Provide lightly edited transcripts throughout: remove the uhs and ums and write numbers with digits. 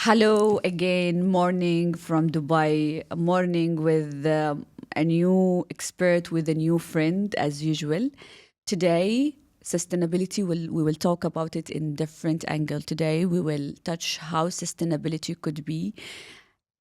Hello again, morning from Dubai, a morning with a new expert, with a new friend as usual. Today, sustainability, we will talk about it in different angle. Today, we will touch how sustainability could be,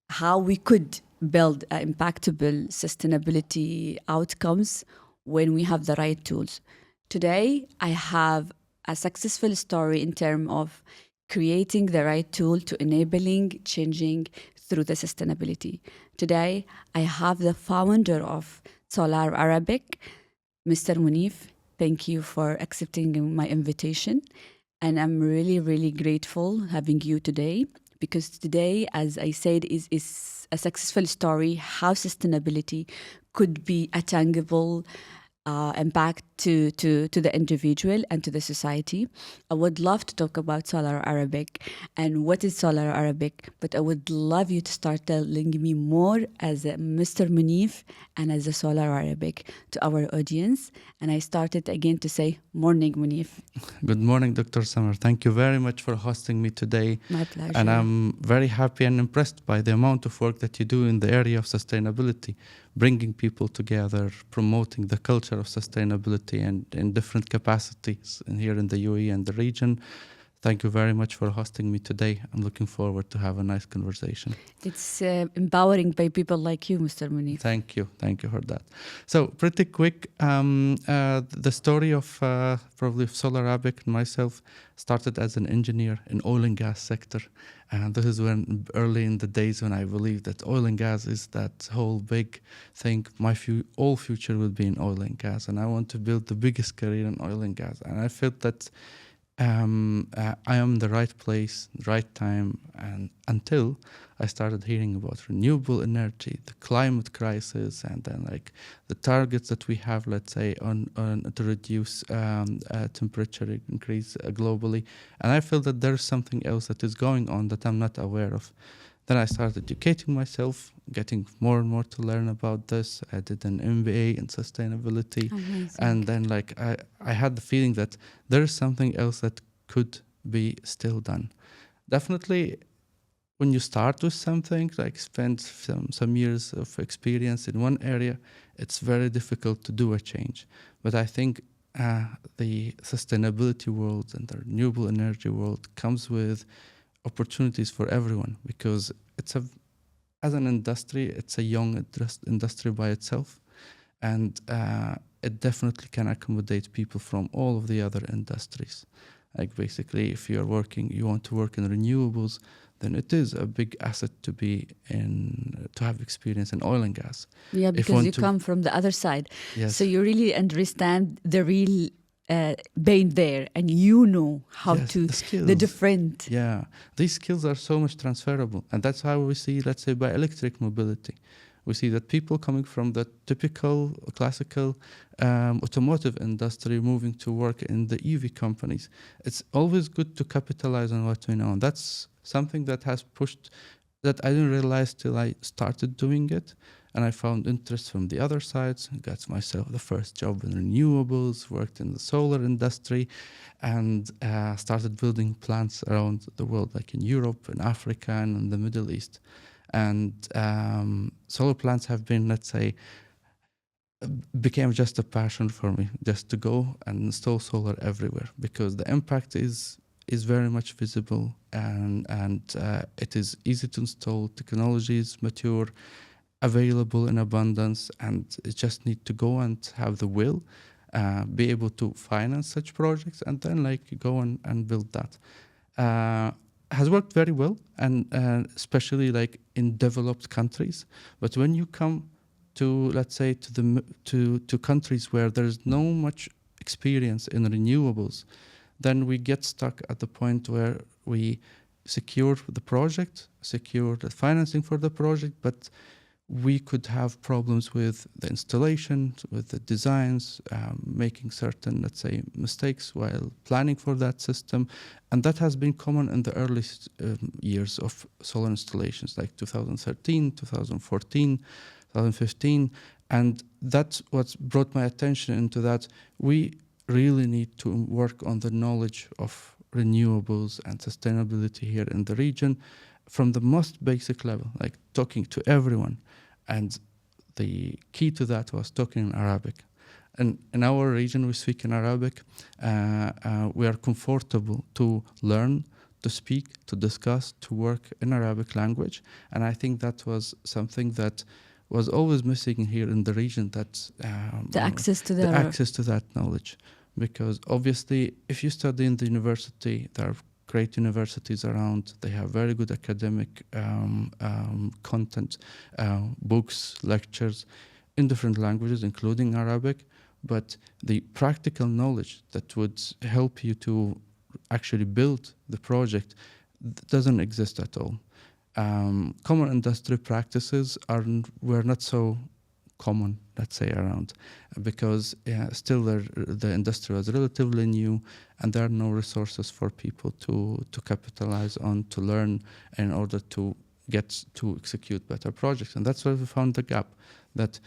how we could build impactable sustainability outcomes when we have the right tools. Today, I have a successful story in terms of creating the right tool to enabling changing through the sustainability. Today, I have the founder of Solar Arabic, Mr. Monnef. Thank you for accepting my invitation. And I'm really, really grateful having you today because today, as I said, is a successful story how sustainability could be a tangible impact to the individual and to the society. I would love to talk about Solar Arabic and what is Solar Arabic, but I would love you to start telling me more as a Mr. Monnef and as a Solar Arabic to our audience. And I started again to say, morning, Monnef. Good morning, Dr. Samar. Thank you very much for hosting me today. My pleasure. And I'm very happy and impressed by the amount of work that you do in the area of sustainability, bringing people together, promoting the culture of sustainability and in different capacities here in the UAE and the region. Thank you very much for hosting me today. I'm looking forward to have a nice conversation. It's empowering by people like you, Mr. Monnef. Thank you for that. So pretty quick, the story of probably of Solar Arabic and myself started as an engineer in oil and gas sector. And this is when early in the days when I believed that oil and gas is that whole big thing. My all future will be in oil and gas. And I want to build the biggest career in oil and gas. And I felt that I am in the right place, right time, and until I started hearing about renewable energy, the climate crisis, and then like the targets that we have, let's say, on to reduce temperature increase globally, and I feel that there's something else that is going on that I'm not aware of. Then I started educating myself, getting more and more to learn about this. I did an MBA in sustainability. Amazing. And then like I had the feeling that there is something else that could be still done. Definitely when you start with something, like spend some years of experience in one area, it's very difficult to do a change. But I think the sustainability world and the renewable energy world comes with opportunities for everyone because as an industry, it's a young industry by itself, and it definitely can accommodate people from all of the other industries. Like basically, if you want to work in renewables, then it is a big asset to have experience in oil and gas. Yeah, because you come from the other side. Yes. So you really understand the real pain there, and you know how to the different. Yeah, these skills are so much transferable, and that's how we see, let's say, by electric mobility. We see that people coming from the typical classical automotive industry moving to work in the EV companies. It's always good to capitalize on what we know, and that's something that has pushed that I didn't realize till I started doing it. And I found interest from the other sides, got myself the first job in renewables, worked in the solar industry, and started building plants around the world, like in Europe, in Africa, and in the Middle East. And solar plants have been, let's say, became just a passion for me, just to go and install solar everywhere, because the impact is very much visible, and it is easy to install, technology is mature, available in abundance, and it just need to go and have the will, be able to finance such projects, and then like go and build that. Has worked very well, and especially like in developed countries. But when you come to, let's say, to countries where there's no much experience in renewables, then we get stuck at the point where we secure the project, secure the financing for the project, but we could have problems with the installation, with the designs, making certain, let's say, mistakes while planning for that system. And that has been common in the early years of solar installations, like 2013, 2014, 2015. And that's what brought my attention into that. We really need to work on the knowledge of renewables and sustainability here in the region. from the most basic level, like talking to everyone. And the key to that was talking in Arabic. And in our region, we speak in Arabic. We are comfortable to learn, to speak, to discuss, to work in Arabic language. And I think that was something that was always missing here in the region, that The access to the access to that knowledge. Because obviously, if you study in the university, there are great universities around. They have very good academic content, books, lectures in different languages, including Arabic. But the practical knowledge that would help you to actually build the project doesn't exist at all. Common industry practices were not so common, let's say, around, because still the industry was relatively new, and there are no resources for people to capitalize on, to learn in order to get to execute better projects. And that's where we found the gap, that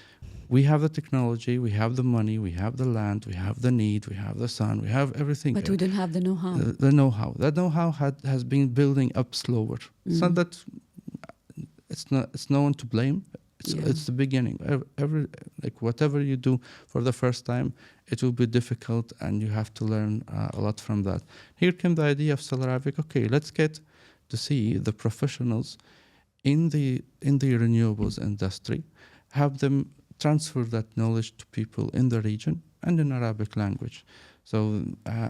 we have the technology, we have the money, we have the land, we have the need, we have the sun, we have everything. But we don't have the know-how. The know-how. That know-how has been building up slower. It's not that it's no one to blame. It's the beginning. Every like whatever you do for the first time, it will be difficult, and you have to learn a lot from that. Here came the idea of Solar Arabic. Okay, let's get to see the professionals in the renewables industry, have them transfer that knowledge to people in the region and in Arabic language. So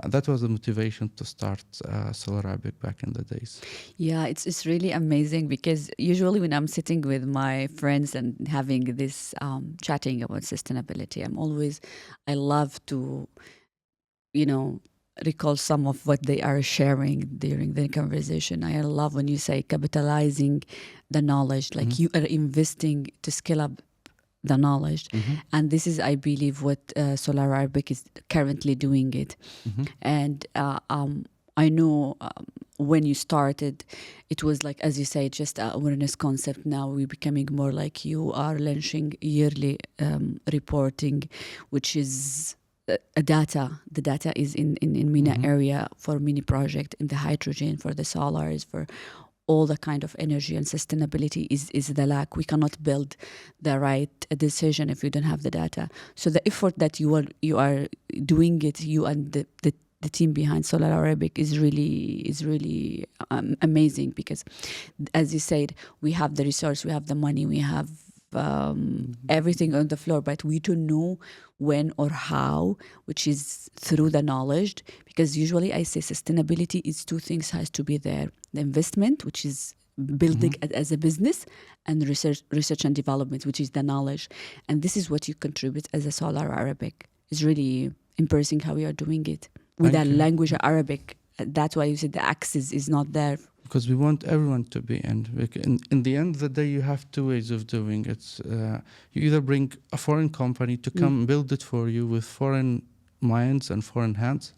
that was the motivation to start Solar Arabic back in the days. Yeah, it's really amazing, because usually when I'm sitting with my friends and having this chatting about sustainability, I love to, recall some of what they are sharing during the conversation. I love when you say capitalizing the knowledge, like you are investing to scale up the knowledge. And this is, I believe, what Solar Arabic is currently doing it. And I know when you started, it was like, as you say, just an awareness concept. Now we're becoming more like you are launching yearly reporting, which is the data is in MENA area for many projects, in the hydrogen, for the solars, for all the kind of energy, and sustainability is the lack. We cannot build the right decision if you don't have the data. So the effort that you are doing it, you and the team behind Solar Arabic is really amazing, because as you said, we have the resource, we have the money, we have everything on the floor, but we don't know when or how, which is through the knowledge. Because usually I say sustainability is two things has to be there: the investment, which is building it as a business, and research and development, which is the knowledge. And this is what you contribute as a Solar Arabic. It's really impressive how we are doing it with that language Arabic. That's why you said the access is not there. Because we want everyone to be in the end of the day, you have two ways of doing it. You either bring a foreign company to come build it for you with foreign minds and foreign hands,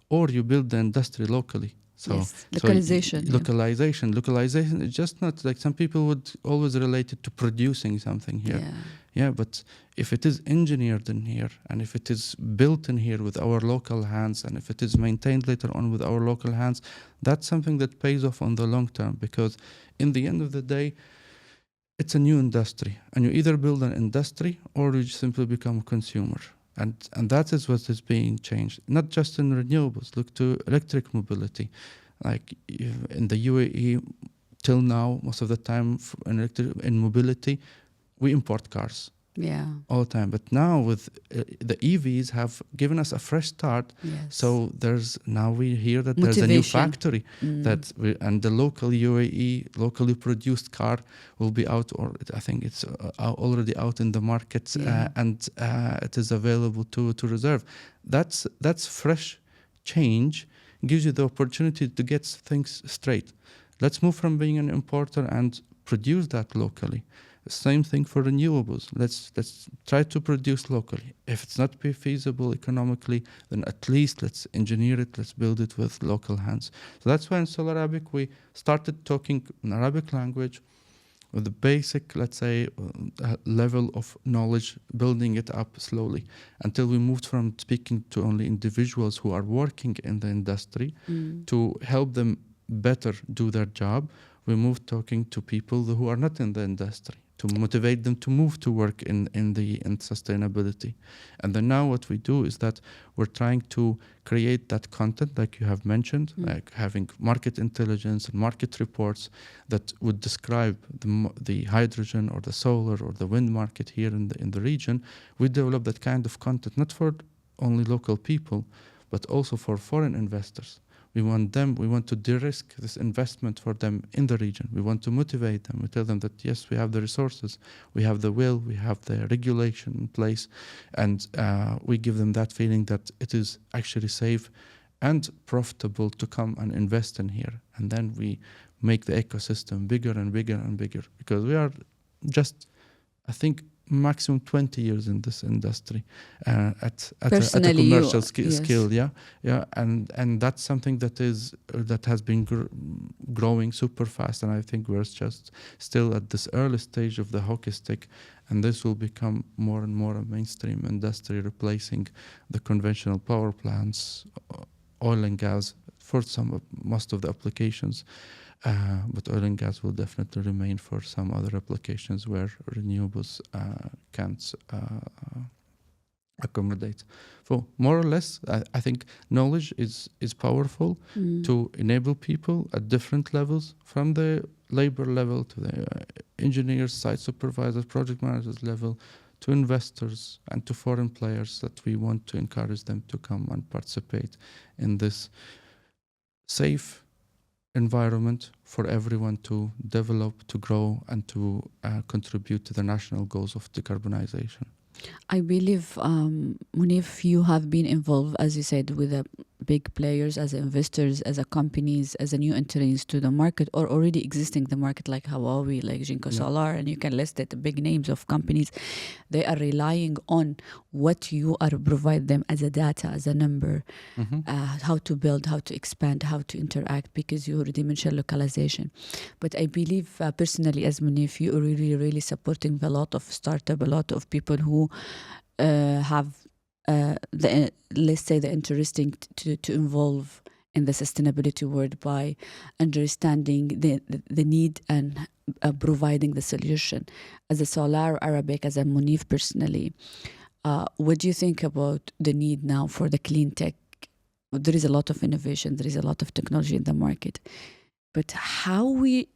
or you build the industry locally. So, yes. Localization. Localization is just not like some people would always relate it to producing something here. Yeah, but if it is engineered in here, and if it is built in here with our local hands, and if it is maintained later on with our local hands, that's something that pays off on the long term. Because in the end of the day, it's a new industry, and you either build an industry or you simply become a consumer. And that is what is being changed, not just in renewables. Look to electric mobility. Like in the UAE, till now, most of the time in mobility, we import cars. Yeah. All the time. But now with the EVs have given us a fresh start. Yes. So now we hear that there's a new factory and the local UAE, locally produced car will be out, or I think it's already out in the markets, and it is available to reserve. That's fresh change, gives you the opportunity to get things straight. Let's move from being an importer and produce that locally. Same thing for renewables. Let's try to produce locally. If it's not feasible economically, then at least let's engineer it, let's build it with local hands. So that's why in Solar Arabic we started talking in Arabic language with the basic, let's say, level of knowledge, building it up slowly until we moved from speaking to only individuals who are working in the industry to help them better do their job. we move talking to people who are not in the industry to motivate them to move to work in sustainability. And then now what we do is that we're trying to create that content like you have mentioned, like having market intelligence and market reports that would describe the hydrogen or the solar or the wind market here in the region. We develop that kind of content not for only local people, but also for foreign investors. We want to de-risk this investment for them in the region. We want to motivate them. We tell them that, yes, we have the resources, we have the will, we have the regulation in place, and we give them that feeling that it is actually safe and profitable to come and invest in here. And then we make the ecosystem bigger and bigger and bigger, because we are just, I think, maximum 20 years in this industry at a commercial scale. And that's something that has been growing super fast, and I think we're just still at this early stage of the hockey stick, and this will become more and more a mainstream industry, replacing the conventional power plants, oil and gas for most of the applications. But oil and gas will definitely remain for some other applications where renewables can't accommodate. So more or less, I think knowledge is powerful to enable people at different levels, from the labor level to the engineers, site supervisors, project managers level, to investors and to foreign players, that we want to encourage them to come and participate in this safe environment for everyone to develop, to grow, and to contribute to the national goals of decarbonization. I believe, Monnef, you have been involved, as you said, with the big players, as investors, as a companies, as a new entrants to the market, or already existing the market, like Huawei, like Jinko Solar, and you can list it, the big names of companies. They are relying on what you are provide them as a data, as a number, how to build, how to expand, how to interact, because you already mentioned localization. But I believe personally, as Monnef, you are really, really supporting a lot of startup, a lot of people who have let's say the interesting to involve in the sustainability world by understanding the need and providing the solution. As a Solar Arabic, as a Monnef personally, what do you think about the need now for the clean tech? There is a lot of innovation, there is a lot of technology in the market, but how we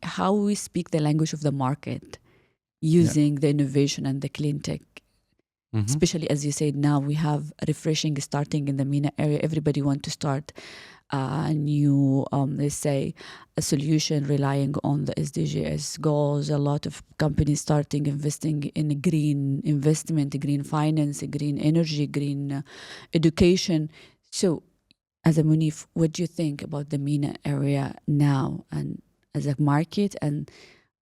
speak the language of the market using the innovation and the clean tech. Especially, as you said, now we have refreshing starting in the MENA area. Everybody wants to start a new, let's say, a solution relying on the SDGs goals. A lot of companies starting investing in green investment, green finance, green energy, green education. So, as a Monnef, what do you think about the MENA area now, and as a market, and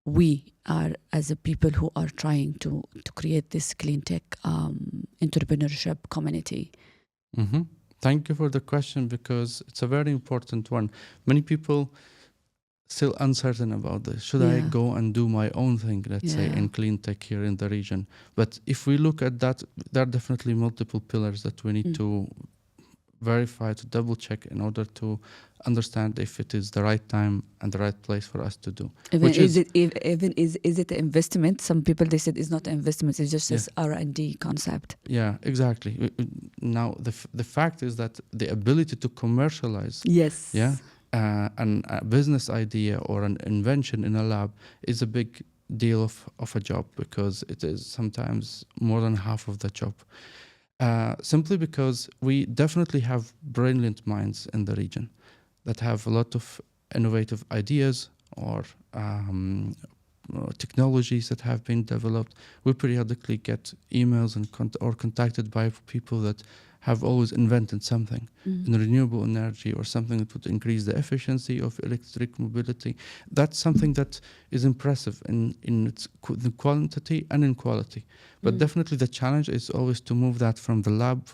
we are as a people who are trying to create this clean tech entrepreneurship community? Thank you for the question, because it's a very important one. Many people still uncertain about this. Should I go and do my own thing, let's say, in clean tech here in the region? But if we look at that, there are definitely multiple pillars that we need to verify, to double check, in order to understand if it is the right time and the right place for us to do. Is it an investment? Some people, they said it's not an investment, it's just this R&D concept. Yeah, exactly. Now the fact is that the ability to commercialize a business idea or an invention in a lab is a big deal of a job, because it is sometimes more than half of the job. Simply because we definitely have brilliant minds in the region that have a lot of innovative ideas or technologies that have been developed. We periodically get emails and or contacted by people that have always invented something in renewable energy, or something that would increase the efficiency of electric mobility. That's something that is impressive in its quantity and in quality. But definitely the challenge is always to move that from the lab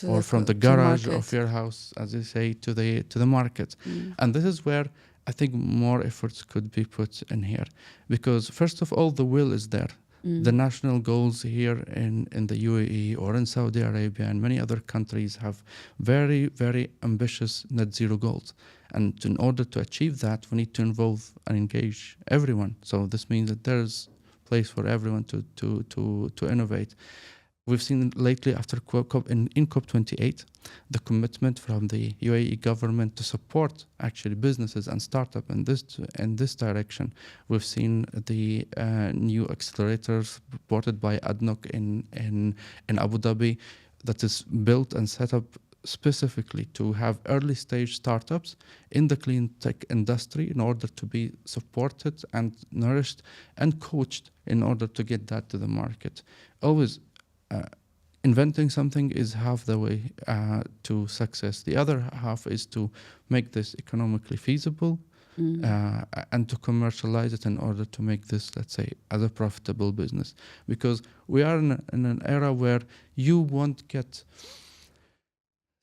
or from the garage of your house, as you say, to the market. And this is where I think more efforts could be put in here. Because first of all, the will is there. The national goals here in the UAE or in Saudi Arabia and many other countries have very, very ambitious net zero goals. And in order to achieve that, we need to involve and engage everyone. So this means that there's place for everyone to innovate. We've seen lately after in COP28, the commitment from the UAE government to support actually businesses and startup in this direction. We've seen the new accelerators supported by ADNOC in Abu Dhabi that is built and set up specifically to have early stage startups in the clean tech industry in order to be supported and nourished and coached in order to get that to the market. Always inventing something is half the way to success. The other half is to make this economically feasible and to commercialize it in order to make this, let's say, as a profitable business. Because we are in an era where you won't get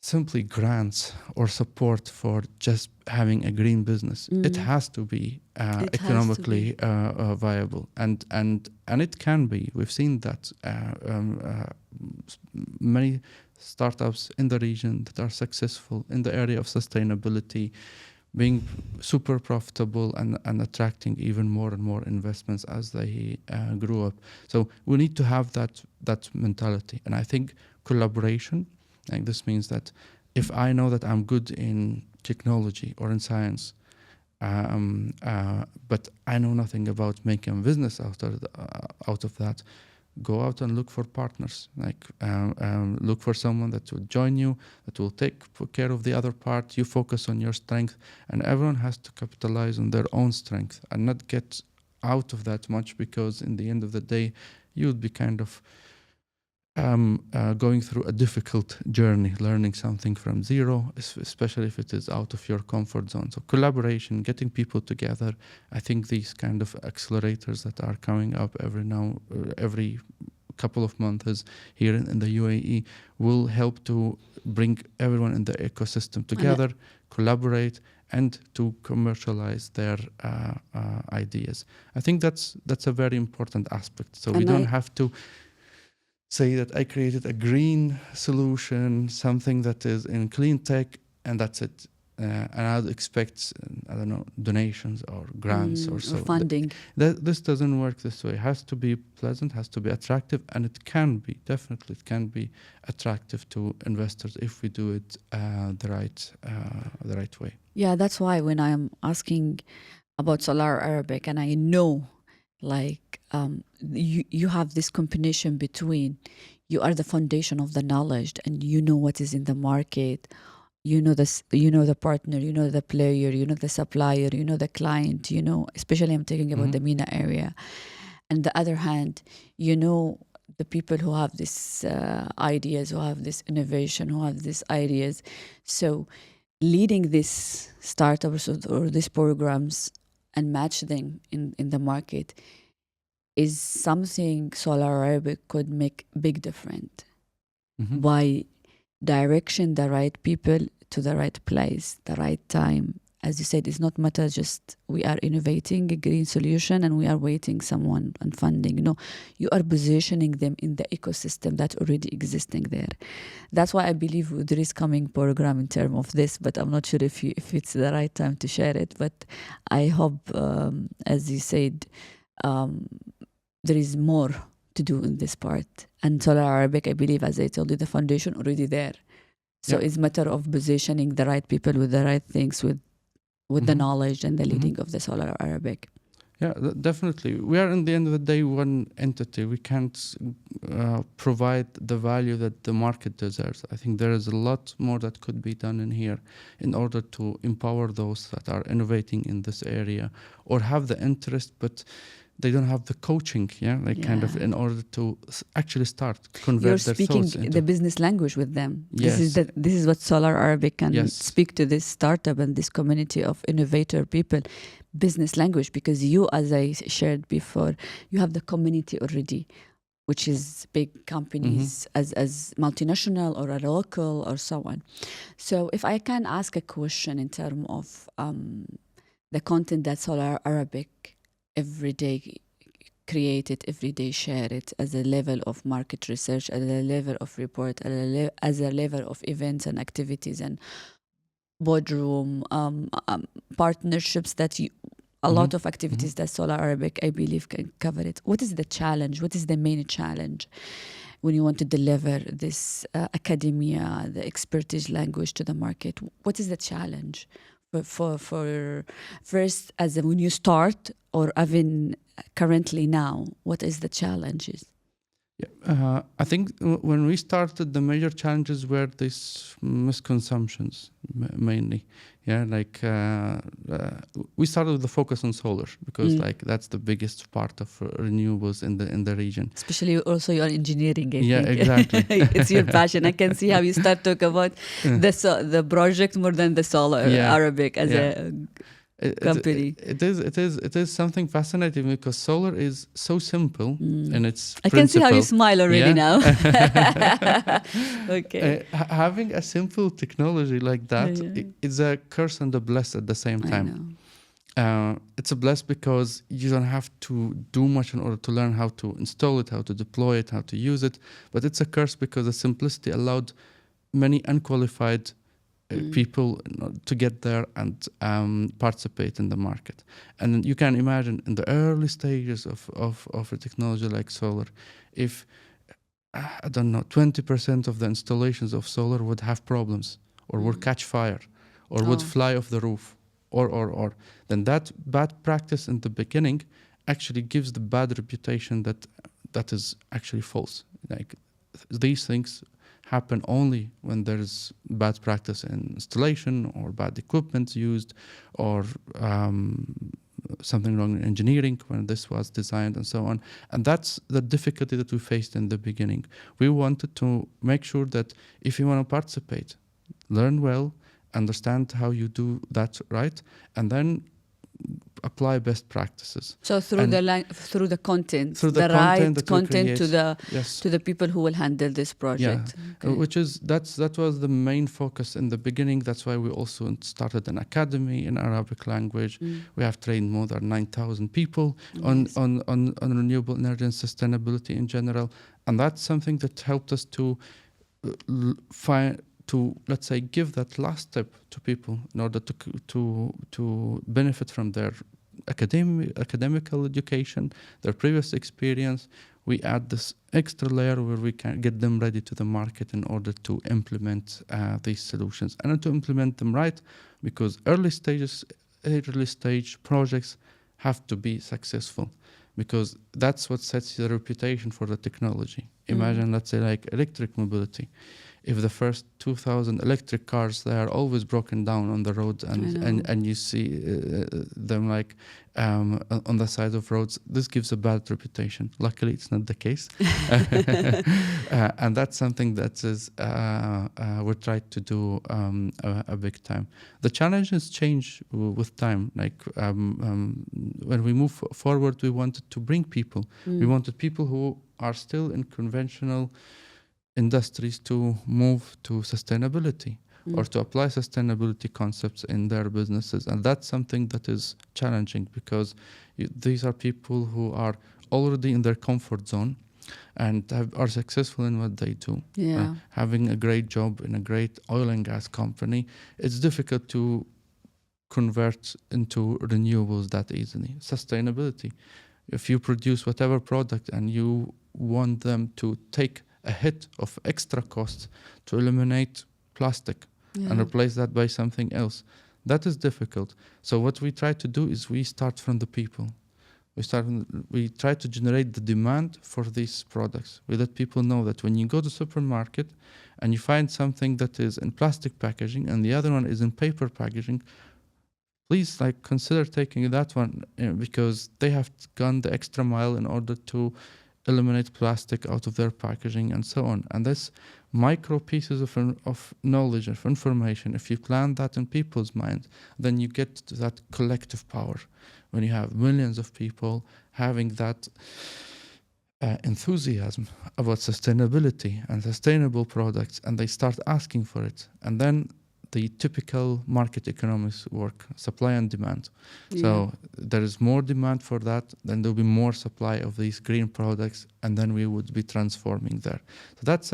simply grants or support for just having a green business. It has to be economically viable, and it can be. We've seen that many startups in the region that are successful in the area of sustainability, being super profitable and attracting even more and more investments as they grew up. So we need to have that mentality, and I think collaboration. Like this means that if I know that I'm good in technology or in science, but I know nothing about making a business out of that, go out and look for partners. Like look for someone that will join you, that will take care of the other part. You focus on your strength, and everyone has to capitalize on their own strength and not get out of that much, because in the end of the day, you would be kind of going through a difficult journey, learning something from zero, especially if it is out of your comfort zone. So collaboration, getting people together. I think these kind of accelerators that are coming up every couple of months here in the UAE will help to bring everyone in the ecosystem together, collaborate, and to commercialize their ideas. I think that's a very important aspect. So we don't have to say that I created a green solution, something that is in clean tech, and that's it. And I'd expect, I don't know, donations or grants or so. Or funding. This doesn't work this way. It has to be pleasant, has to be attractive, and it can be attractive to investors if we do it the right way. Yeah, that's why when I'm asking about Solar Arabic, and I know you have this combination between you are the foundation of the knowledge, and you know what is in the market, you know the partner, you know the player, you know the supplier, you know the client, especially I'm talking about the MENA area. And the other hand, you know the people who have these ideas, who have this innovation, who have these ideas. So leading these startups or these programs and match them in the market is something Solar Arabic could make big difference by direction the right people to the right place, the right time. As you said, it's not matter just we are innovating a green solution and we are waiting someone and funding. No, you are positioning them in the ecosystem that already existing there. That's why I believe there is coming program in terms of this, but I'm not sure if it's the right time to share it. But I hope, as you said, there is more to do in this part. And Solar Arabic, I believe, as I told you, the foundation already there. So it's a matter of positioning the right people with the right things, with the knowledge and the leading of the Solar Arabic. Yeah, definitely. We are, in the end of the day, one entity. We can't provide the value that the market deserves. I think there is a lot more that could be done in here in order to empower those that are innovating in this area or have the interest, but they don't have the coaching, kind of in order to actually start convert their You're thoughts speaking into the business language with them. Yes. This is what Solar Arabic can speak to this startup and this community of innovator people, business language, because you, as I shared before, you have the community already, which is big companies as multinational or a local or so on. So if I can ask a question in terms of the content that Solar Arabic every day create it every day, share it as a level of market research, as a level of report, as a level of events and activities and boardroom partnerships that you, a lot of activities that Solar Arabic, I believe, can cover it. What is the challenge? What is the main challenge when you want to deliver this academia, the expertise language to the market? What is the challenge for first, as when you start, or even currently now? What is the challenges? Yeah, I think when we started, the major challenges were these misconceptions mainly. Yeah, like we started with the focus on solar because like that's the biggest part of renewables in the region. Especially also your engineering, I Yeah, think. exactly. It's your passion. I can see how you start talk about the project more than the Solar Arabic as a company. It is something fascinating because solar is so simple in its I can see how you principle. smile already now. Okay. Having a simple technology like that is a curse and a bless at the same time. It's a bless because you don't have to do much in order to learn how to install it, how to deploy it, how to use it. But it's a curse because the simplicity allowed many unqualified people to get there and participate in the market. And you can imagine in the early stages of a technology like solar, if, I don't know, 20% of the installations of solar would have problems or would catch fire or would fly off the roof or, then that bad practice in the beginning actually gives the bad reputation that is actually false. Like these things happen only when there's bad practice in installation or bad equipment used or something wrong in engineering when this was designed and so on. And that's the difficulty that we faced in the beginning. We wanted to make sure that if you want to participate, learn well, understand how you do that right, and then apply best practices. So through the content, through the right content content to the yes. to the people who will handle this project. Yeah, which is that was the main focus in the beginning. That's why we also started an academy in Arabic language. We have trained more than 9,000 people on renewable energy and sustainability in general, and that's something that helped us to let's say give that last step to people in order to benefit from their academical education, their previous experience. We add this extra layer where we can get them ready to the market in order to implement these solutions and to implement them right, because early stage projects have to be successful, because that's what sets the reputation for the technology. Imagine, let's say, like electric mobility. If the first 2,000 electric cars, they are always broken down on the road, and you see them like on the side of roads, this gives a bad reputation. Luckily, it's not the case. And that's something that is we're trying to do a big time. The challenges change with time. Like when we move forward, we wanted to bring people. We wanted people who are still in conventional industries to move to sustainability or to apply sustainability concepts in their businesses. And that's something that is challenging, because these are people who are already in their comfort zone and are successful in what they do. Having a great job in a great oil and gas company, it's difficult to convert into renewables that easily. Sustainability, if you produce whatever product and you want them to take a hit of extra costs to eliminate plastic and replace that by something else, that is difficult. So what we try to do is we start from the people. We try to generate the demand for these products. We let people know that when you go to supermarket and you find something that is in plastic packaging and the other one is in paper packaging, please consider taking that one, because they have gone the extra mile in order to eliminate plastic out of their packaging and so on. And this micro pieces of knowledge, of information, if you plant that in people's minds, then you get to that collective power. When you have millions of people having that enthusiasm about sustainability and sustainable products, and they start asking for it, and then the typical market economics work, supply and demand. Yeah. So there is more demand for that, then there'll be more supply of these green products, and then we would be transforming there. So that's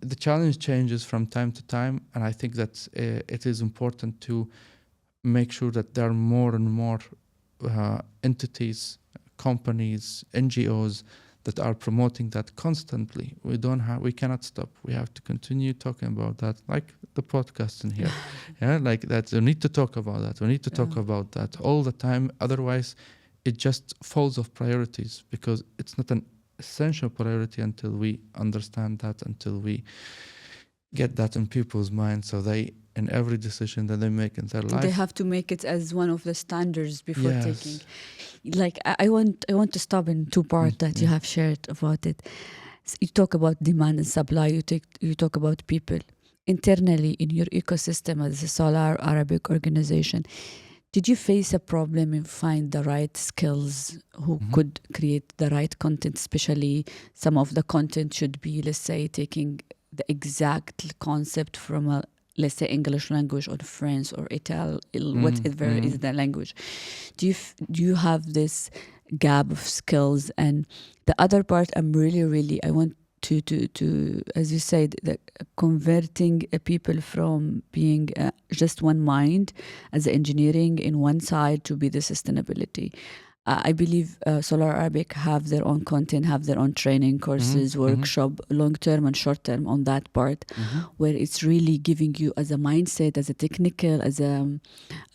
the challenge changes from time to time, and I think that it is important to make sure that there are more and more entities, companies, NGOs that are promoting that constantly. We cannot stop. We have to continue talking about that, like the podcast in here. Yeah, like that. We need to talk about that. We need to talk about that all the time. Otherwise, it just falls off priorities, because it's not an essential priority until we understand that, until we get that in people's minds, so they, in every decision that they make in their life, they have to make it as one of the standards before Yes. taking. Like I want to stop in two parts that you have shared about it. You talk about demand and supply. You talk about people internally in your ecosystem as a Solar Arabic organization. Did you face a problem in find the right skills who could create the right content? Especially some of the content should be, let's say, taking the exact concept from a, let's say, English language or French or Italian, whatever is the language. Do you have this gap of skills? And the other part, I want to as you said, converting people from being just one mind as engineering in one side to be the sustainability. I believe Solar Arabic have their own content, have their own training courses, workshop, long-term and short-term on that part, where it's really giving you as a mindset, as a technical, as a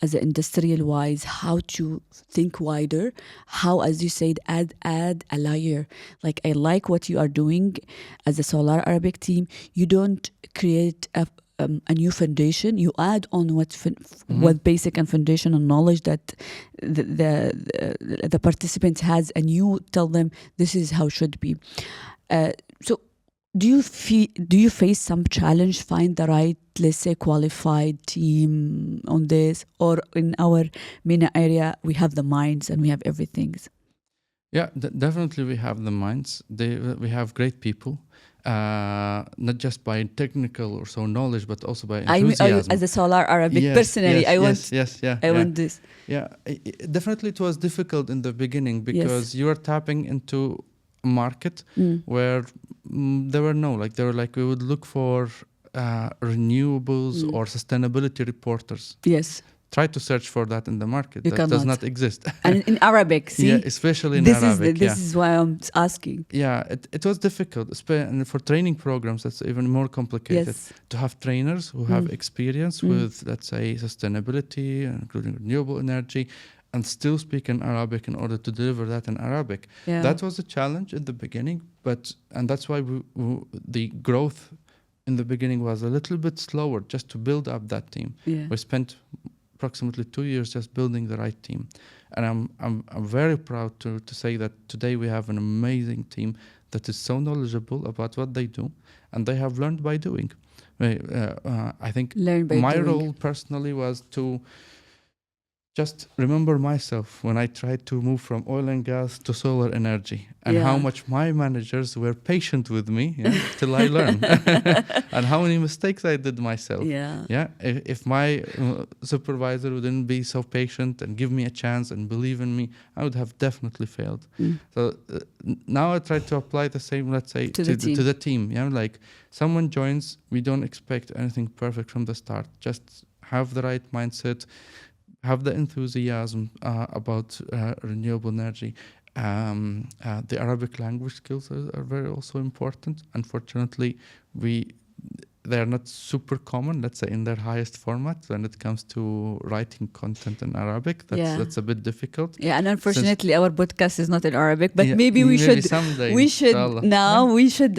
industrial-wise, how to think wider, how, as you said, add a layer. Like, I like what you are doing as a Solar Arabic team. You don't create a new foundation. You add on what basic and foundational knowledge that the participants has, and you tell them this is how it should be. So do you face some challenge find the right, let's say, qualified team on this? Or in our MENA area we have the minds and we have everything? Yeah, definitely we have the minds. We have great people, not just by technical or so knowledge, but also by enthusiasm. As a Solar Arabic, personally, I want this. Yeah, definitely it was difficult in the beginning, because you are tapping into a market where there were we would look for renewables or sustainability reporters. Yes. Try to search for that in the market. That does not exist. And in Arabic, see? Yeah, especially in Arabic. This is why I'm asking. Yeah, it was difficult. And for training programs, that's even more complicated. Yes. To have trainers who have experience with, let's say, sustainability, including renewable energy, and still speak in Arabic in order to deliver that in Arabic. Yeah. That was a challenge in the beginning, and that's why the growth in the beginning was a little bit slower, just to build up that team. Yeah. We spent approximately 2 years just building the right team, and I'm very proud to say that today we have an amazing team that is so knowledgeable about what they do, and they have learned by doing. I think my role personally was to just remember myself when I tried to move from oil and gas to solar energy, and how much my managers were patient with me till I learned, and how many mistakes I did myself. If my supervisor wouldn't be so patient and give me a chance and believe in me, I would have definitely failed. So now I try to apply the same, let's say, to the team. Like, someone joins, we don't expect anything perfect from the start. Just have the right mindset, have the enthusiasm about renewable energy. The Arabic language skills are very also important. Unfortunately, they are not super common, let's say, in their highest format when it comes to writing content in Arabic. That's a bit difficult. Yeah, and unfortunately our podcast is not in Arabic, but maybe we should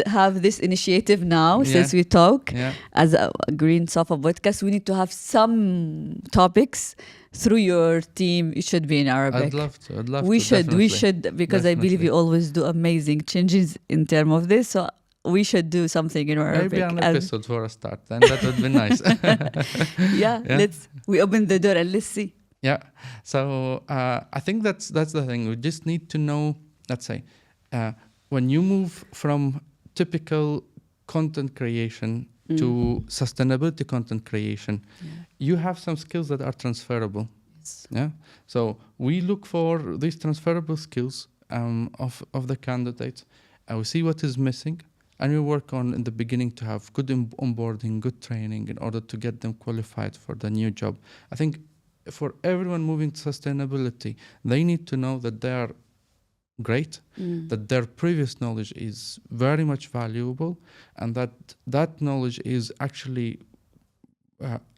have this initiative now, since we talk as a GreenSofaPodcast. We need to have some topics through your team. It should be in Arabic. I'd love to. We should, because I believe you always do amazing changes in terms of this. So we should do something in Arabic. Maybe an episode for a start, then that would be nice. We open the door and let's see. Yeah. So I think that's the thing. We just need to know, let's say, when you move from typical content creation to sustainability content creation, you have some skills that are transferable. Yes. Yeah. So we look for these transferable skills of the candidates, and we see what is missing, and we work on in the beginning to have good onboarding, good training in order to get them qualified for the new job. I think for everyone moving to sustainability, they need to know that they are great, that their previous knowledge is very much valuable, and that knowledge is actually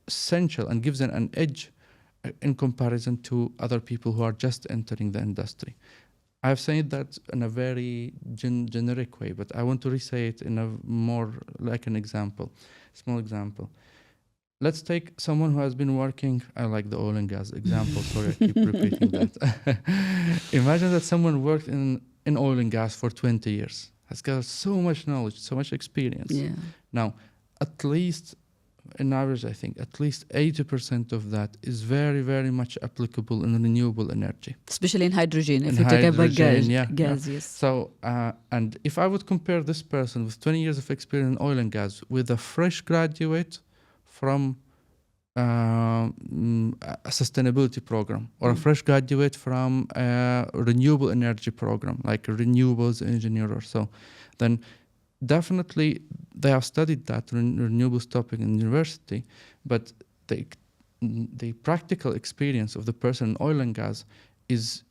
essential and gives them an edge in comparison to other people who are just entering the industry. I've said that in a very generic way, but I want to re-say it in a more like an example, small example. Let's take someone who has been working, I like the oil and gas example, sorry, I keep repeating that. Imagine that someone worked in oil and gas for 20 years, has got so much knowledge, so much experience. Yeah. Now, at least, in average, I think, at least 80% of that is very, very much applicable in renewable energy. Especially in hydrogen, if In you talk about hydrogen, gas, yes. So, and if I would compare this person with 20 years of experience in oil and gas with a fresh graduate from a sustainability program, or a fresh graduate from a renewable energy program, like a renewables engineer or so, then definitely they have studied that renewables topic in university, but the practical experience of the person in oil and gas is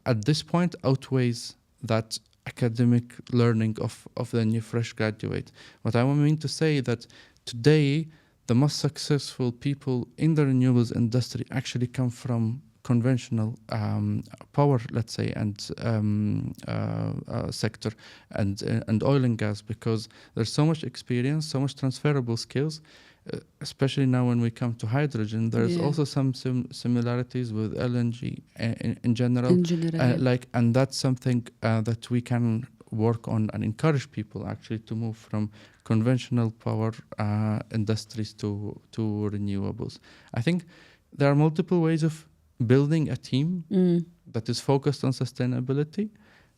at this point outweighs that academic learning of the new fresh graduate. What I mean to say that today the most successful people in the renewables industry actually come from conventional power, let's say, and sector and oil and gas, because there's so much experience, so much transferable skills, especially now when we come to hydrogen. There's also some similarities with LNG in general. And that's something that we can work on and encourage people actually to move from conventional power industries to renewables. I think there are multiple ways of building a team that is focused on sustainability,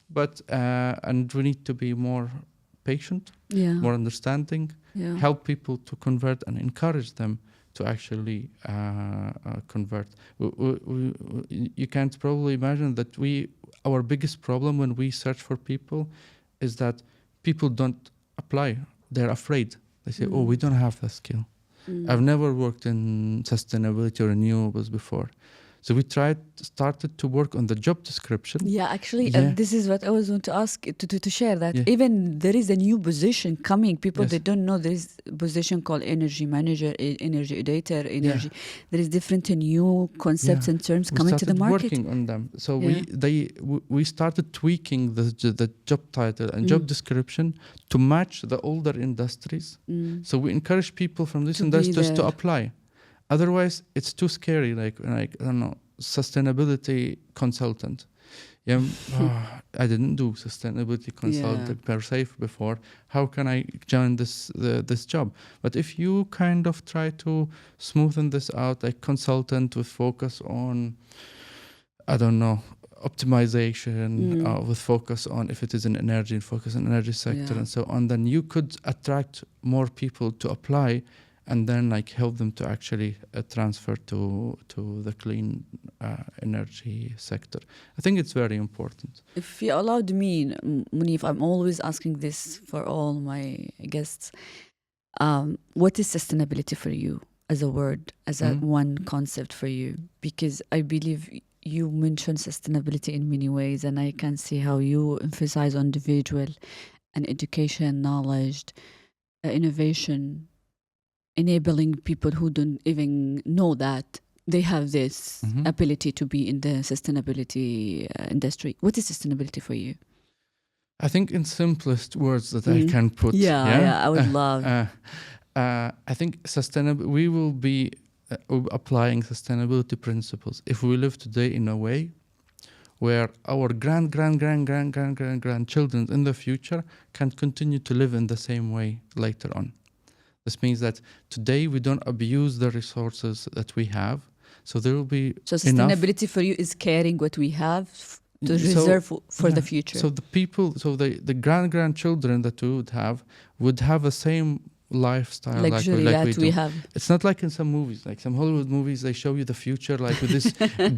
but and we need to be more patient, more understanding, help people to convert and encourage them to actually convert. You can't probably imagine that our biggest problem when we search for people is that people don't apply. They're afraid. They say, oh, we don't have that skill. I've never worked in sustainability or renewables before. So we started to work on the job description. Yeah, actually, this is what I was going to ask to share that. Even there is a new position coming. People, they don't know there is a position called energy manager, energy editor, energy. There is different new concepts and terms coming to the market. Working on them. So we started tweaking the job title and job description to match the older industries. So we encourage people from these industries to apply. Otherwise, it's too scary. Like I don't know, sustainability consultant. I didn't do sustainability consultant per se before. How can I join this job? But if you kind of try to smoothen this out, like consultant with focus on, I don't know, optimization, with focus on, if it is in energy, focus on energy sector and so on, then you could attract more people to apply, and then like help them to actually transfer to the clean energy sector. I think it's very important. If you allowed me, Monnef, I'm always asking this for all my guests. What is sustainability for you as a word, as a one concept for you? Because I believe you mentioned sustainability in many ways, and I can see how you emphasize on individual and education, knowledge, innovation, enabling people who don't even know that they have this ability to be in the sustainability industry. What is sustainability for you? I think in simplest words that I can put. I would love. I think we will be applying sustainability principles if we live today in a way where our grandchildren in the future can continue to live in the same way later on. This means that today we don't abuse the resources that we have, so there will be sustainability for you is caring what we have to reserve for the future. So the grandchildren that we would have the same lifestyle luxury like that we we do. have. It's not like in some movies, like some Hollywood movies, they show you the future like with this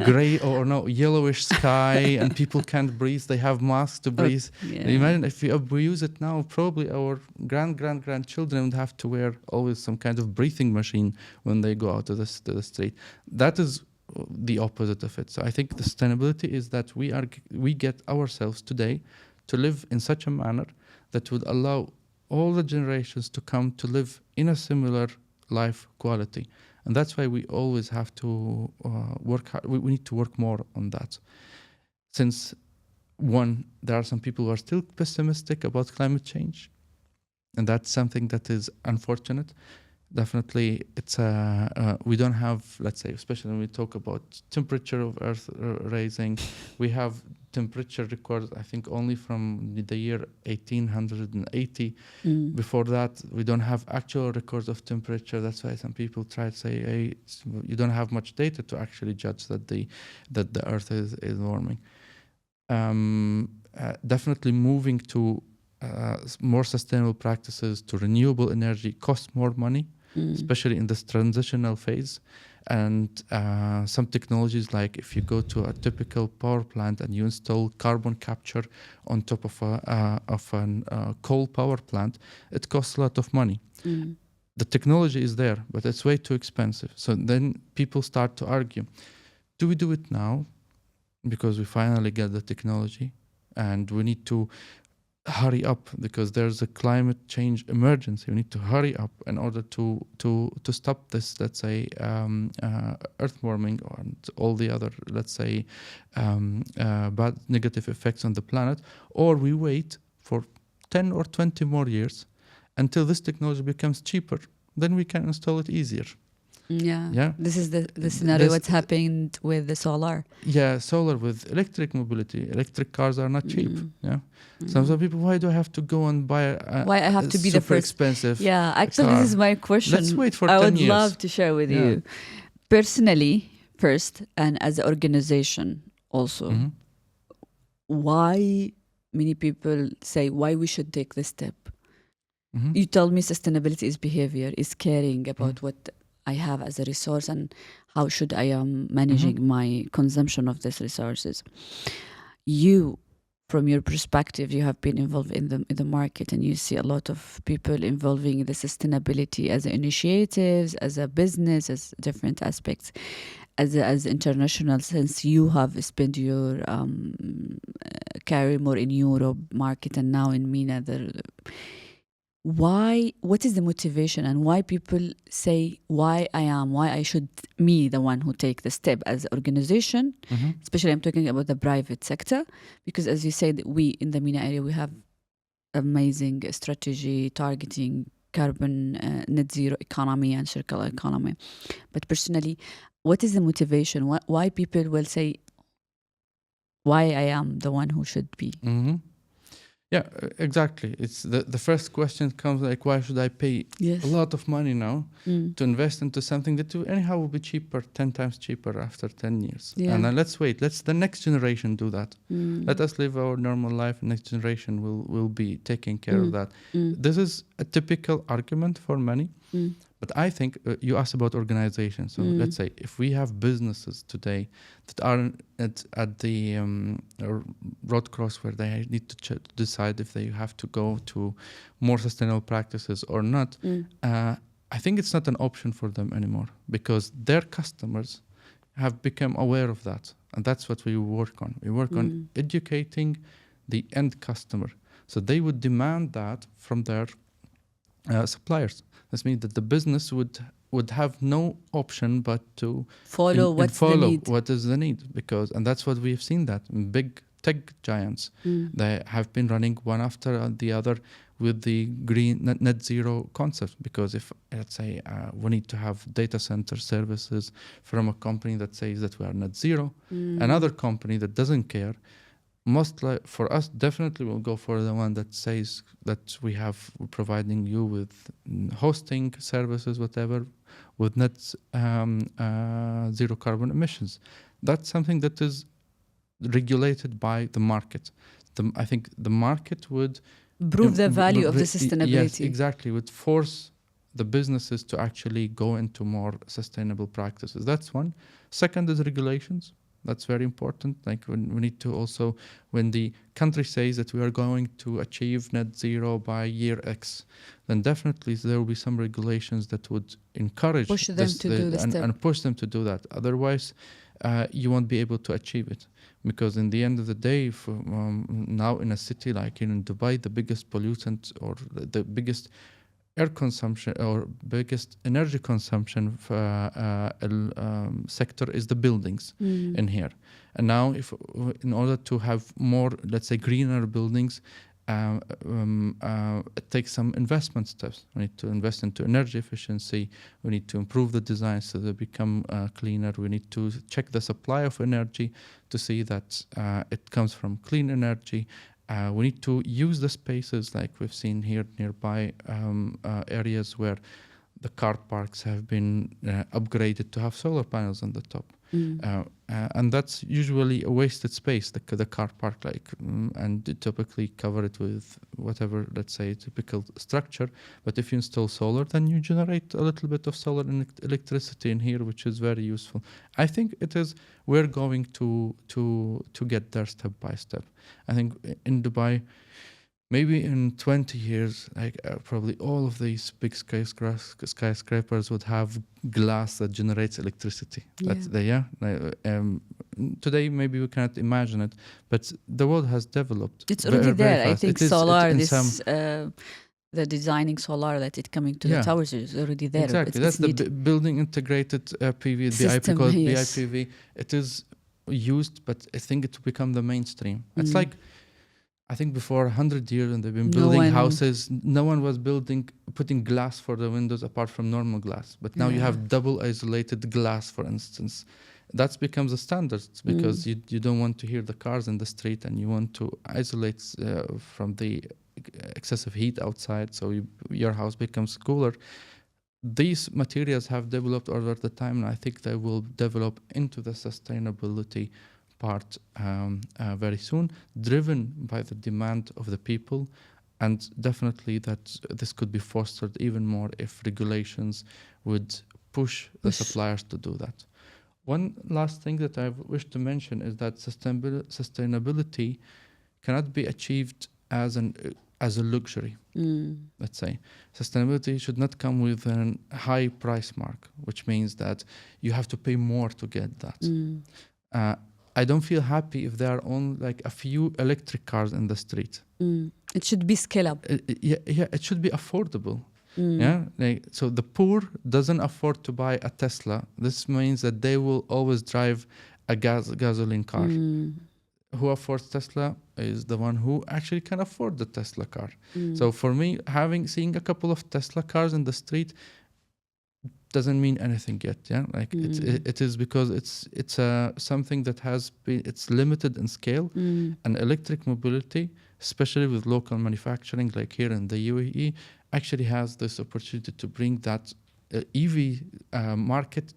gray or no yellowish sky and people can't breathe. They have masks to breathe. Yeah. Imagine if we use it now, probably our grandchildren would have to wear always some kind of breathing machine when they go out to the street. That is the opposite of it. So I think the sustainability is that we get ourselves today to live in such a manner that would allow all the generations to come to live in a similar life quality. And that's why we always have to work hard. We need to work more on that. Since, one, there are some people who are still pessimistic about climate change. And that's something that is unfortunate. Definitely, it's we don't have, let's say, especially when we talk about temperature of Earth rising, we have temperature records, I think, only from the year 1880. Before that, we don't have actual records of temperature. That's why some people try to say, hey, you don't have much data to actually judge that the Earth is warming. Definitely moving to more sustainable practices, to renewable energy costs more money, especially in this transitional phase. And some technologies, like if you go to a typical power plant and you install carbon capture on top of a coal power plant, it costs a lot of money. The technology is there, but it's way too expensive. So then people start to argue, do we do it now because we finally get the technology and we need to hurry up because there's a climate change emergency. We need to hurry up in order to stop this, let's say, earth warming and all the other, let's say, bad negative effects on the planet, or we wait for 10 or 20 more years until this technology becomes cheaper. Then we can install it easier. Yeah. This is the scenario what's happened with the solar. Yeah, solar with electric mobility. Electric cars are not cheap. Yeah. Some people, why do I have to go and buy why I have to be the first expensive actually car? This is my question. Let's wait for 10 years. I would years. love to share with you. Personally, first, and as an organization also, why many people say why we should take this step. You told me sustainability is behavior, is caring about what I have as a resource and how should I am managing my consumption of these resources. You, from your perspective, you have been involved in the market and you see a lot of people involving in the sustainability as initiatives, as a business, as different aspects, as international, since you have spent your career more in Europe market and now in MENA. What is the motivation and why people say why I should me the one who take the step as an organization, especially I'm talking about the private sector, because as you said, we in the MENA area we have amazing strategy targeting carbon net zero economy and circular economy. But personally, what is the motivation? Why people will say why I am the one who should be? Yeah, exactly. It's the first question comes like, why should I pay a lot of money now to invest into something that anyhow will be cheaper, 10 times cheaper after 10 years? Yeah. And then let's wait. Let's the next generation do that. Let us live our normal life. Next generation will be taking care of that. This is a typical argument for many. But I think you asked about organization. So let's say if we have businesses today that are at the road cross where they need to decide if they have to go to more sustainable practices or not, I think it's not an option for them anymore because their customers have become aware of that. And that's what we work on. We work on educating the end customer. So they would demand that from their suppliers. This means that the business would have no option but to follow what is the need, and that's what we've seen, that big tech giants they have been running one after the other with the green net zero concept, because if let's say we need to have data center services from a company that says that we are net zero, another company that doesn't care, for us definitely we'll go for the one that says that we're providing you with hosting services, whatever, with net zero carbon emissions. That's something that is regulated by the market. I think the market would prove the value of the sustainability. Yes, exactly. Would force the businesses to actually go into more sustainable practices. That's one. Second is regulations. That's very important. Like we need to also, when the country says that we are going to achieve net zero by year X, then definitely there will be some regulations that would encourage Push them to do the step. and push them to do that. Otherwise, you won't be able to achieve it. Because in the end of the day, now in a city like in Dubai, the biggest pollutant or the biggest air consumption or biggest energy consumption sector is the buildings in here. And now in order to have more, let's say, greener buildings, it takes some investment steps. We need to invest into energy efficiency. We need to improve the design so they become cleaner. We need to check the supply of energy to see that it comes from clean energy. We need to use the spaces like we've seen here nearby areas where the car parks have been upgraded to have solar panels on the top. And that's usually a wasted space, the car park, and you typically cover it with whatever, let's say, typical structure. But if you install solar, then you generate a little bit of solar electricity in here, which is very useful. I think we're going to get there step by step. I think in Dubai, maybe in 20 years, probably all of these big skyscrapers would have glass that generates electricity. Today, maybe we cannot imagine it, but the world has developed. It's already there. I think solar, the designing solar that it's coming to the towers is already there. Exactly. That's the building integrated PV, system, called BIPV. It is used, but I think it will become the mainstream. It's like, I think before 100 years when they've been building houses, no one was putting glass for the windows apart from normal glass. But now you have double isolated glass, for instance. That becomes a standard because you don't want to hear the cars in the street and you want to isolate from the excessive heat outside, so your house becomes cooler. These materials have developed over the time, and I think they will develop into the sustainability part very soon, driven by the demand of the people, and definitely that this could be fostered even more if regulations would push the suppliers to do that. One last thing that I wish to mention is that sustainability cannot be achieved as a luxury. Let's say sustainability should not come with a high price mark, which means that you have to pay more to get that. I don't feel happy if there are only a few electric cars in the street. It should be scale up. It should be affordable. So the poor doesn't afford to buy a Tesla. This means that they will always drive a gasoline car. Who affords Tesla is the one who actually can afford the Tesla car. So for me, seeing a couple of Tesla cars in the street doesn't mean anything yet. It is because it's something that it's limited in scale, and electric mobility, especially with local manufacturing like here in the UAE, actually has this opportunity to bring that EV market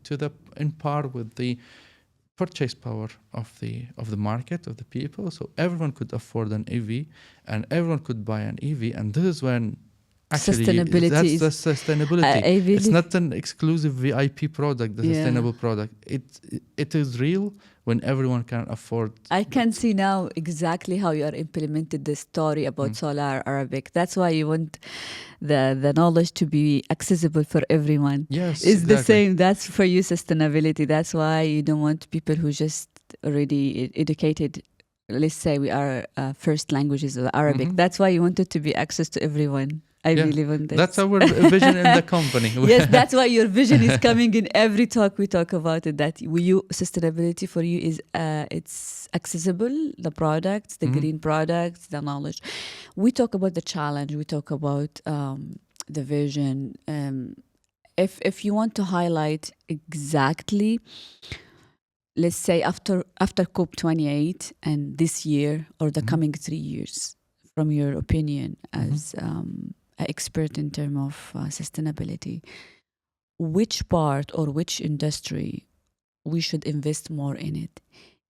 in par with the purchase power of the market, of the people. So everyone could afford an EV and everyone could buy an EV, and this is when actually sustainability that's the sustainability. It's not an exclusive VIP product, the sustainable product. It is real when everyone can afford. I can see now exactly how you are implemented the story about Solar Arabic. That's why you want the knowledge to be accessible for everyone. Yes, it's exactly. the same. That's for you sustainability. That's why you don't want people who just already educated. Let's say we are first languages of Arabic. That's why you want it to be access to everyone. I believe in this. That's our vision in the company. Yes, that's why your vision is coming in every talk we talk about it. That sustainability for you is it's accessible, the products, the green products, the knowledge. We talk about the challenge. We talk about the vision. If you want to highlight exactly, let's say after COP28 and this year or the coming 3 years, from your opinion as an expert in terms of sustainability, which part or which industry we should invest more in it?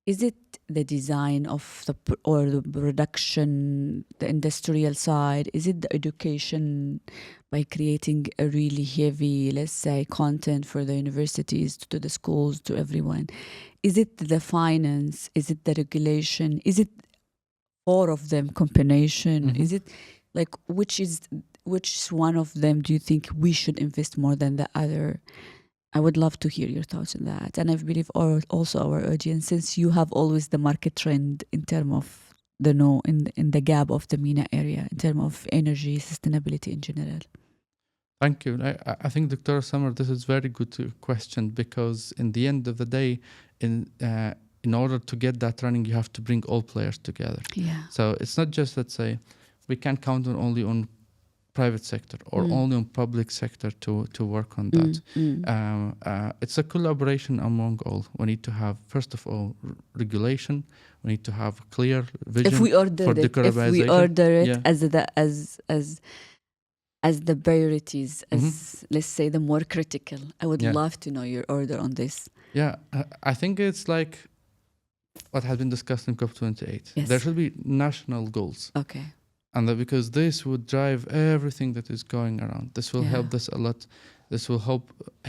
Is it the design of the production, the industrial side? Is it the education by creating a really heavy, let's say, content for the universities, to the schools, to everyone? Is it the finance? Is it the regulation? Is it all of them combination? Is it like which one of them do you think we should invest more than the other? I would love to hear your thoughts on that. And I believe also our audience, since you have always the market trend in terms of the in the gap of the MENA area, in terms of energy, sustainability in general. Thank you. I think, Dr. Samar, this is very good question, because in the end of the day, in order to get that running, you have to bring all players together. Yeah. So it's not just, let's say, we can't count only on private sector or only on public sector to work on that. It's a collaboration among all. We need to have, first of all, regulation. We need to have clear vision If we order it as the priorities, as let's say the more critical, I would love to know your order on this. Yeah, I think it's like what has been discussed in COP28. Yes. There should be national goals. Okay. And because this would drive everything that is going around. This will help us a lot. This will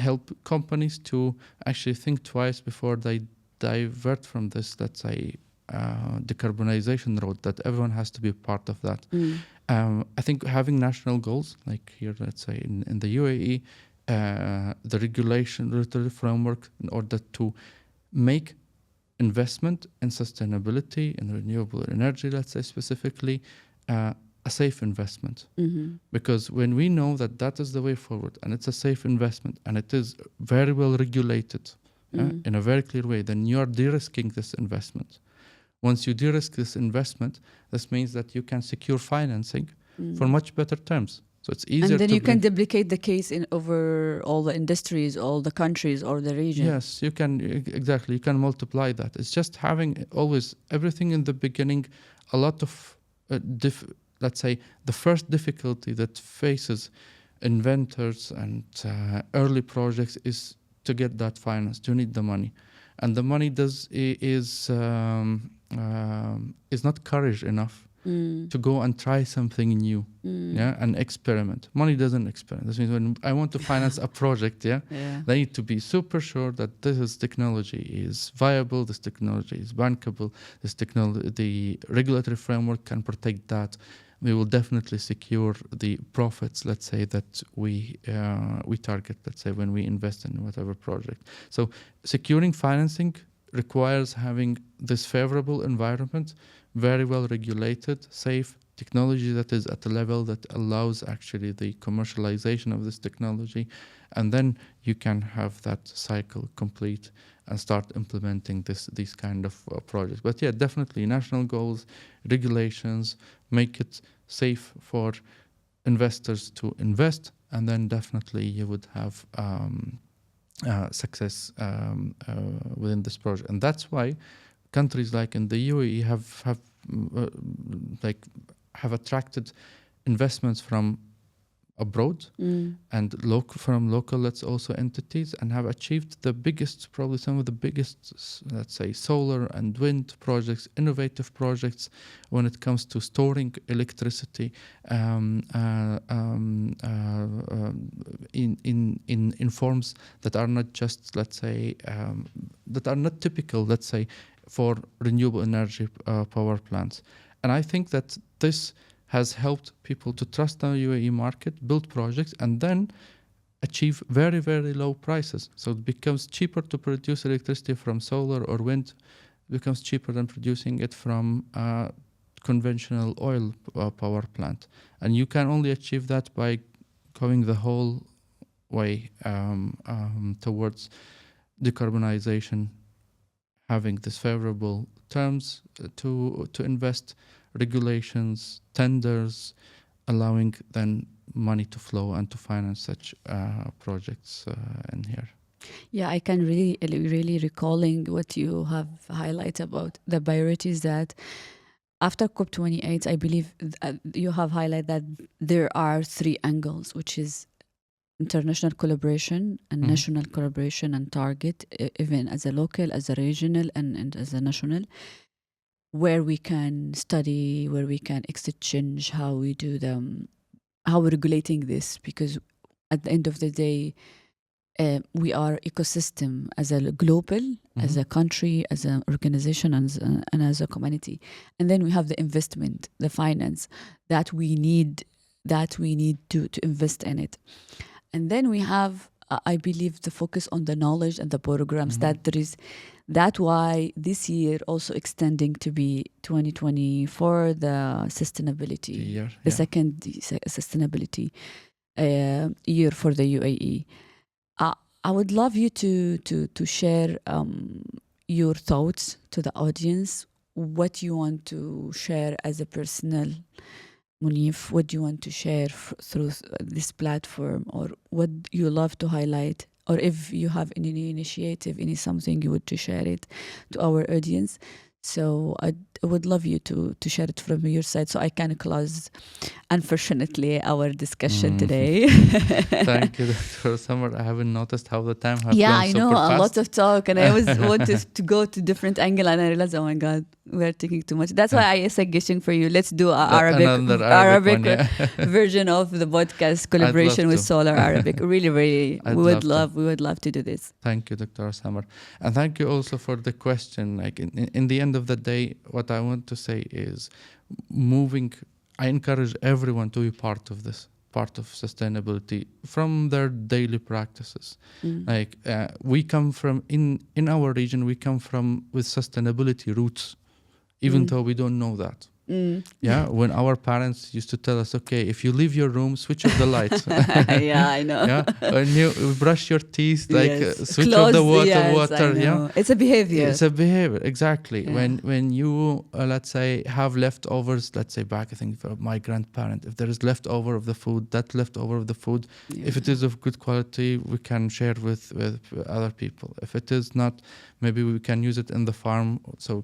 help companies to actually think twice before they divert from this, let's say, decarbonization road, that everyone has to be part of that. I think having national goals, like here, let's say in the UAE, the regulatory framework in order to make investment in sustainability and renewable energy, let's say specifically, a safe investment. Because when we know that that is the way forward and it's a safe investment and it is very well regulated in a very clear way, then you are de-risking this investment. Once you de-risk this investment, this means that you can secure financing for much better terms. So it's easier. And then you can duplicate the case in over all the industries, all the countries, or the region. Yes, you can, exactly. You can multiply that. It's just having always everything in the beginning. A lot of, let's say, the first difficulty that faces inventors and early projects is to get that finance. You need the money, and the money is not courage enough to go and try something new, and experiment. Money doesn't experiment. This means when I want to finance a project, they need to be super sure that this technology is viable, this technology is bankable, this technology, the regulatory framework can protect that. We will definitely secure the profits, let's say, that we target, let's say, when we invest in whatever project. So securing financing requires having this favorable environment, very well regulated, safe technology that is at a level that allows actually the commercialization of this technology, and then you can have that cycle complete and start implementing these kind of projects. But yeah, definitely national goals, regulations, make it safe for investors to invest, and then definitely you would have success within this project. And that's why countries like in the UAE have attracted investments from abroad and from local, let's also entities, and have achieved the biggest, probably some of the biggest, let's say, solar and wind projects, innovative projects when it comes to storing electricity in forms that are not just, let's say, that are not typical, let's say, for renewable energy power plants. And I think that this has helped people to trust the UAE market, build projects, and then achieve very, very low prices. So it becomes cheaper to produce electricity from solar or wind. It becomes cheaper than producing it from a conventional oil power plant. And you can only achieve that by going the whole way towards decarbonization, having this favorable terms to invest, regulations, tenders, allowing then money to flow and to finance such projects in here. Yeah, I can really recalling what you have highlighted about the priorities that after COP28, I believe you have highlighted that there are three angles, which is international collaboration and national collaboration and target, even as a local, as a regional, and as a national, where we can study, where we can exchange how we do them, how we're regulating this, because at the end of the day, we are ecosystem as a global, as a country, as an organization, and as a community. And then we have the investment, the finance that we need, to invest in it. And then we have, I believe, the focus on the knowledge and the programs that there is. That's why this year also extending to be 2024, the sustainability, Year, the yeah. second sustainability year for the UAE. I would love you to share your thoughts to the audience. What you want to share as a personal, Monnef? What do you want to share through this platform, or what you love to highlight, or if you have any initiative, any something you would to share it to our audience? So I would love you to share it from your side, so I can close, unfortunately, our discussion today. Thank you, Dr. Samar. I haven't noticed how the time has Yeah, flown I super know, a fast. lot of talk, and I always wanted to go to different angle, and I realized, oh my God, we're taking too much. That's why I suggesting for you, let's do an Another Arabic one, yeah. version of the podcast collaboration with to. Solar Arabic. Really, really, I'd we would love we would love to do this. Thank you, Dr. Samar. And thank you also for the question. Like in the end of the day, what I want to say is I encourage everyone to be part of this, part of sustainability from their daily practices. Like we come from, in our region, we come from with sustainability roots, even though we don't know that. Yeah, when our parents used to tell us, okay, if you leave your room, switch off the lights. Yeah, I know. Yeah, when you brush your teeth, like Yes. switch off the Close, yes, water. I Yeah, know. It's a behavior. it's a behavior, exactly. Yeah. When you let's say have leftovers, let's say back, I think for my grandparent, if there is leftover of the food, that leftover of the food, if it is of good quality, we can share with other people. If it is not, maybe we can use it in the farm, so we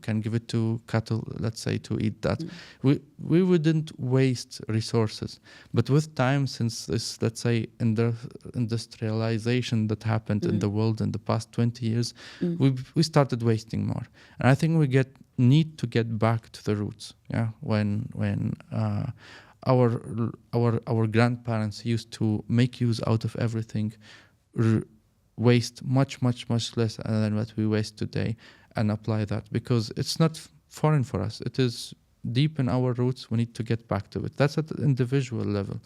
can give it to cattle, let's say, to eat that. We wouldn't waste resources. But with time, since this, let's say, industrialization that happened in the world in the past 20 years, we started wasting more. And I think we need to get back to the roots. Yeah, when our grandparents used to make use out of everything, waste much less than what we waste today, and apply that, because it's not foreign for us. It is deep in our roots. We need to get back to it. That's at the individual level.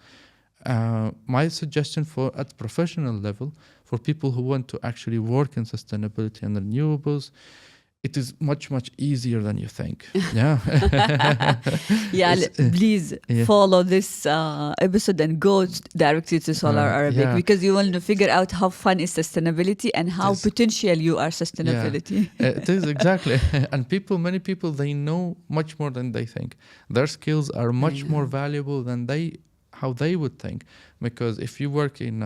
My suggestion at professional level, for people who want to actually work in sustainability and renewables, it is much easier than you think. Yeah. Yeah, please follow this episode and go directly to Solar Arabic, because you want to figure out how fun is sustainability and how potential you are sustainability. Yeah, it is, exactly. And many people, they know much more than they think. Their skills are much more valuable than how they would think. Because if you work in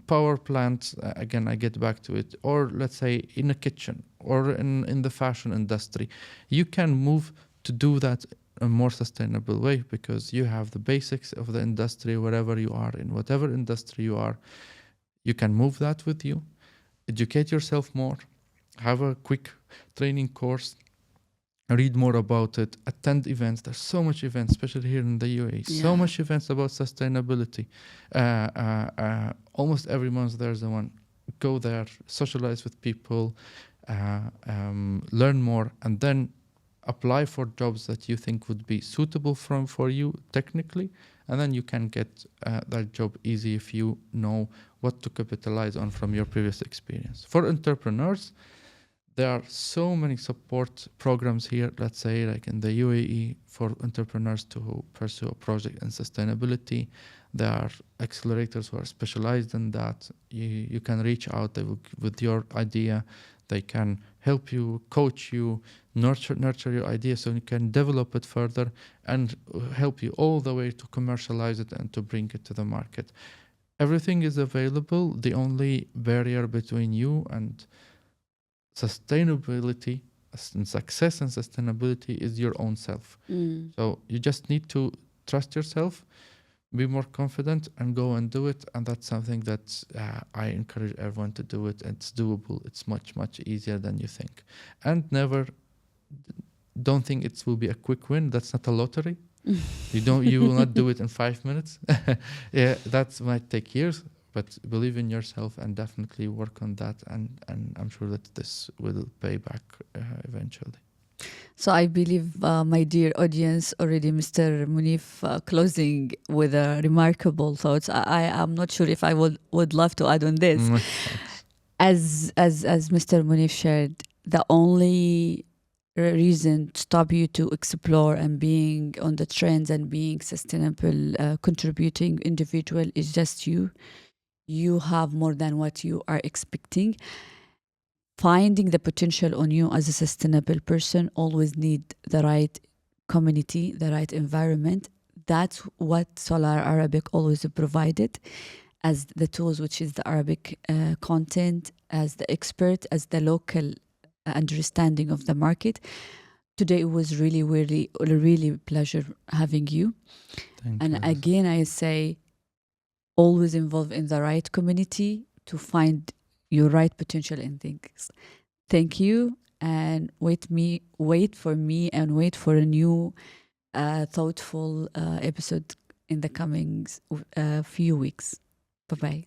power plants, again, I get back to it, or let's say in a kitchen or in the fashion industry, you can move to do that a more sustainable way, because you have the basics of the industry wherever you are, in whatever industry you are. You can move that with you, educate yourself more, have a quick training course, read more about it, attend events. There's so much events, especially here in the UAE. So much events about sustainability. Almost every month there's the one. Go there, socialize with people, learn more, and then apply for jobs that you think would be suitable for you technically, and then you can get that job easy if you know what to capitalize on from your previous experience. For entrepreneurs, there are so many support programs here, let's say, like in the UAE, for entrepreneurs to pursue a project in sustainability. There are accelerators who are specialized in that. You can reach out with your idea. They can help you, coach you, nurture your idea so you can develop it further, and help you all the way to commercialize it and to bring it to the market. Everything is available. The only barrier between you and sustainability and success and sustainability is your own self. So you just need to trust yourself, be more confident, and go and do it. And that's something that I encourage everyone to do it. It's doable. It's much easier than you think. And don't think it will be a quick win. That's not a lottery. You will not do it in 5 minutes. Yeah, that might take years, but believe in yourself and definitely work on that. And I'm sure that this will pay back eventually. So I believe, my dear audience, already Mr. Monnef closing with a remarkable thoughts. I am not sure if I would love to add on this. Thanks. As Mr. Monnef shared, the only reason to stop you to explore and being on the trends and being sustainable, contributing individual is just you. You have more than what you are expecting. Finding the potential on you as a sustainable person always need the right community, the right environment. That's what Solar Arabic always provided as the tools, which is the Arabic content, as the expert, as the local understanding of the market. Today it was really pleasure having you. Thank And you. again, I say, always involve in the right community to find your right potential in things. Thank you, and wait for me, and wait for a new thoughtful episode in the coming few weeks. Bye bye.